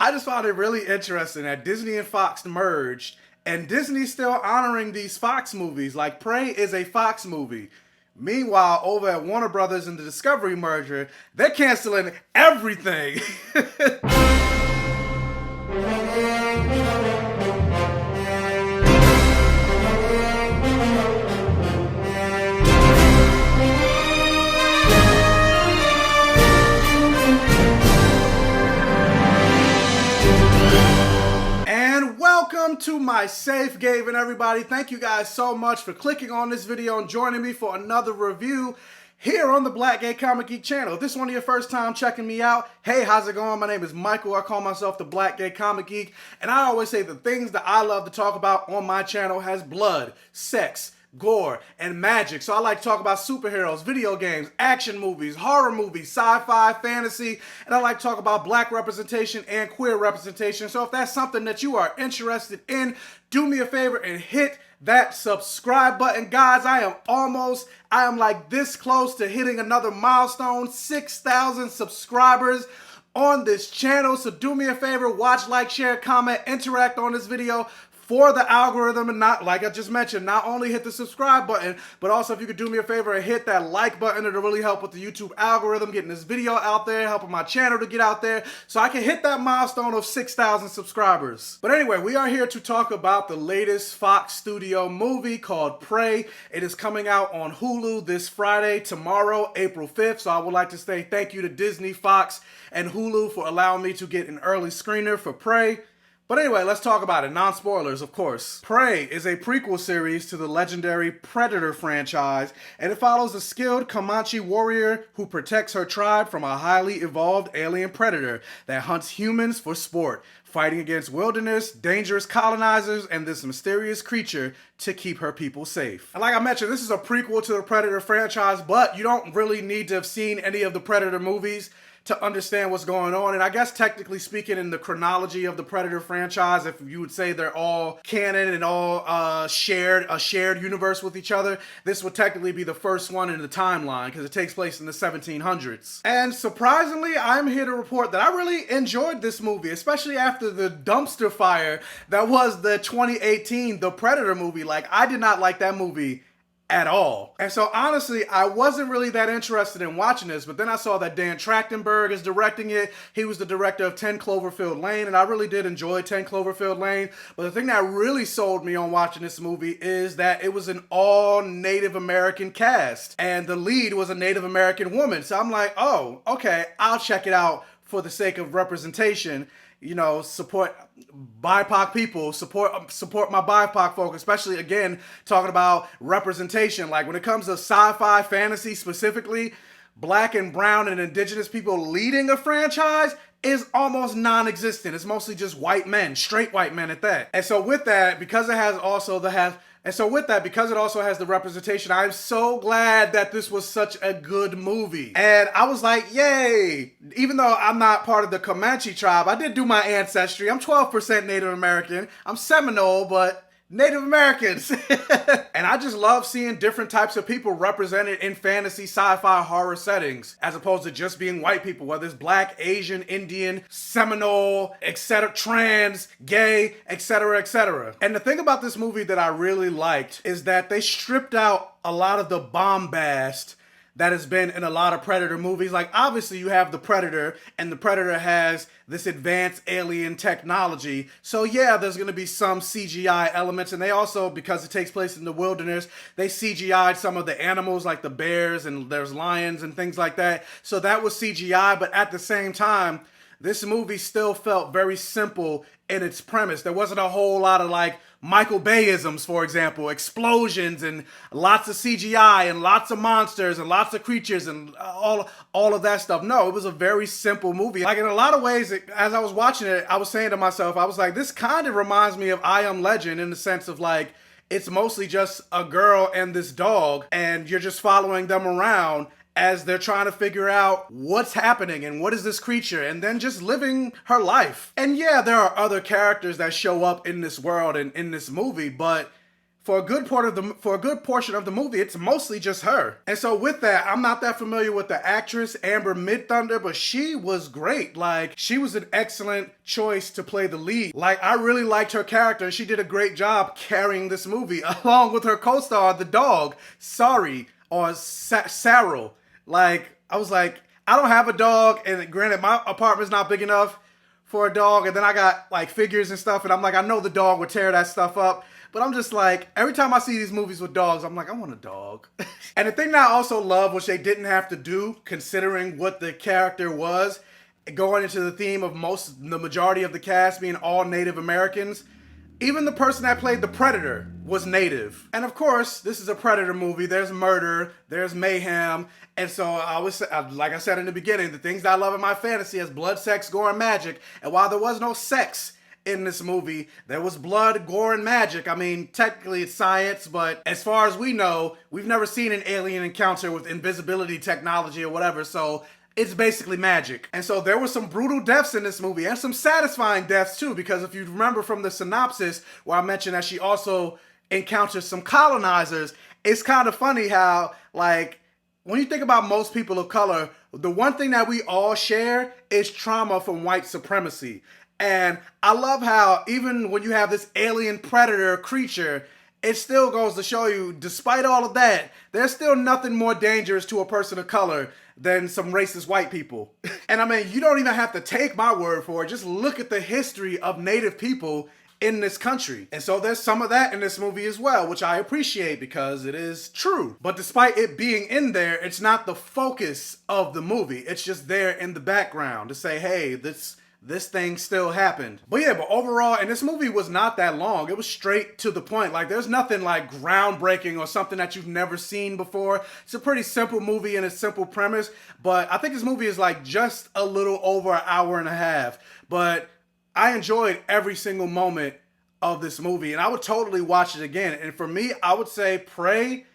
I just found it really interesting that Disney and Fox merged, and Disney's still honoring these Fox movies. Like, Prey is a Fox movie. Meanwhile, over at Warner Brothers and the Discovery merger, they're canceling everything. Welcome to my safe haven, everybody. Thank you guys so much for clicking on this video and joining me for another review here on the Black Gay Comic Geek channel. If this is one of your first time checking me out, hey, how's it going? My name is Michael. I call myself the Black Gay Comic Geek, and I always say the things that I love to talk about on my channel has blood, sex, gore, and magic. So I like to talk about superheroes, video games, action movies, horror movies, sci-fi, fantasy, and I like to talk about black representation and queer representation. So if that's something that you are interested in, do me a favor and hit that subscribe button. Guys, I am like this close to hitting another milestone, 6,000 subscribers on this channel. So do me a favor, watch, like, share, comment, interact on this video for the algorithm, and not, like I just mentioned, not only hit the subscribe button, but also if you could do me a favor and hit that like button, it'll really help with the YouTube algorithm, getting this video out there, helping my channel to get out there, so I can hit that milestone of 6,000 subscribers. But anyway, we are here to talk about the latest Fox Studio movie called Prey. It is coming out on Hulu this Friday, tomorrow, April 5th, so I would like to say thank you to Disney, Fox, and Hulu for allowing me to get an early screener for Prey. But anyway, let's talk about it. Non-spoilers, of course. Prey is a prequel series to the legendary Predator franchise, and it follows a skilled Comanche warrior who protects her tribe from a highly evolved alien predator that hunts humans for sport, fighting against wilderness, dangerous colonizers, and this mysterious creature to keep her people safe. And like I mentioned, this is a prequel to the Predator franchise, but you don't really need to have seen any of the Predator movies to understand what's going on. And I guess technically speaking, in the chronology of the Predator franchise, if you would say they're all canon and all shared universe with each other, this would technically be the first one in the timeline because it takes place in the 1700s. And surprisingly, I'm here to report that I really enjoyed this movie, especially after the dumpster fire that was the 2018 The Predator movie. Like, I did not like that movie at all. And so honestly, I wasn't really that interested in watching this, but then I saw that Dan Trachtenberg is directing it. He was the director of 10 Cloverfield Lane, and I really did enjoy 10 Cloverfield Lane. But the thing that really sold me on watching this movie is that it was an all Native American cast, and the lead was a Native American woman. So I'm like, oh, okay, I'll check it out for the sake of representation. You know, support BIPOC people, support my BIPOC folk, especially, again, talking about representation. Like, when it comes to sci-fi, fantasy specifically, black and brown and indigenous people leading a franchise is almost non-existent. It's mostly just white men, straight white men at that. And so with that, because it also has the representation, I'm so glad that this was such a good movie. And I was like, yay! Even though I'm not part of the Comanche tribe, I did do my ancestry. I'm 12% Native American. I'm Seminole, but Native Americans. And I just love seeing different types of people represented in fantasy, sci-fi, horror settings, as opposed to just being white people, whether it's black, Asian, Indian, Seminole, etc., trans, gay, etc., etc. And the thing about this movie that I really liked is that they stripped out a lot of the bombast that has been in a lot of Predator movies. Like, obviously you have the Predator, and the Predator has this advanced alien technology. So yeah, there's gonna be some CGI elements, and they also, because it takes place in the wilderness, they CGI'd some of the animals, like the bears, and there's lions and things like that. So that was CGI, but at the same time, this movie still felt very simple in its premise. There wasn't a whole lot of, like, Michael Bay-isms, for example, explosions and lots of CGI and lots of monsters and lots of creatures and all of that stuff. No, it was a very simple movie. Like, in a lot of ways, as I was watching it, I was saying to myself, I was like, this kind of reminds me of I Am Legend, in the sense of, like, it's mostly just a girl and this dog, and you're just following them around as they're trying to figure out what's happening and what is this creature, and then just living her life. And yeah, there are other characters that show up in this world and in this movie, but for a good portion of the movie, it's mostly just her. And so with that, I'm not that familiar with the actress Amber Midthunder, but she was great. Like, she was an excellent choice to play the lead. Like, I really liked her character, and she did a great job carrying this movie, along with her co-star, the dog, Sari, or Saril. Like, I was like, I don't have a dog, and granted, my apartment's not big enough for a dog, and then I got like figures and stuff, and I'm like, I know the dog would tear that stuff up, but I'm just like, every time I see these movies with dogs, I'm like, I want a dog. And the thing that I also love, which they didn't have to do, considering what the character was, going into the theme of the majority of the cast being all Native Americans, even the person that played the Predator was Native. And of course, this is a Predator movie. There's murder, there's mayhem. And so like I said in the beginning, the things that I love in my fantasy is blood, sex, gore, and magic. And while there was no sex in this movie, there was blood, gore, and magic. I mean, technically it's science, but as far as we know, we've never seen an alien encounter with invisibility technology or whatever. So it's basically magic. And so there were some brutal deaths in this movie, and some satisfying deaths too, because if you remember from the synopsis where I mentioned that she also encounters some colonizers, it's kind of funny how, like, when you think about most people of color, the one thing that we all share is trauma from white supremacy. And I love how even when you have this alien predator creature, it still goes to show you, despite all of that, there's still nothing more dangerous to a person of color than some racist white people. And I mean, you don't even have to take my word for it. Just look at the history of Native people in this country. And so there's some of that in this movie as well, which I appreciate because it is true. But despite it being in there, it's not the focus of the movie. It's just there in the background to say, hey, this thing still happened. But yeah, but overall, and this movie was not that long. It was straight to the point. Like, there's nothing like groundbreaking or something that you've never seen before. It's a pretty simple movie and a simple premise, but I think this movie is like just a little over an hour and a half. But I enjoyed every single moment of this movie, and I would totally watch it again. And for me, I would say Prey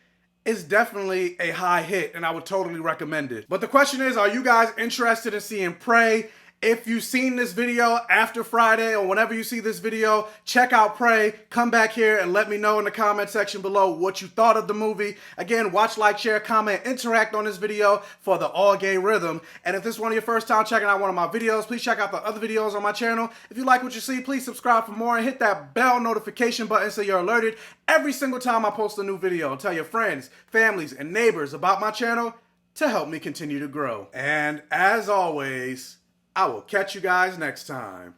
is definitely a high hit, and I would totally recommend it. But the question is, are you guys interested in seeing Prey? If you've seen this video after Friday or whenever you see this video, check out Prey. Come back here and let me know in the comment section below what you thought of the movie. Again, watch, like, share, comment, interact on this video for the all gay rhythm. And if this is one of your first time checking out one of my videos, please check out the other videos on my channel. If you like what you see, please subscribe for more and hit that bell notification button so you're alerted every single time I post a new video. And tell your friends, families, and neighbors about my channel to help me continue to grow. And as always, I will catch you guys next time.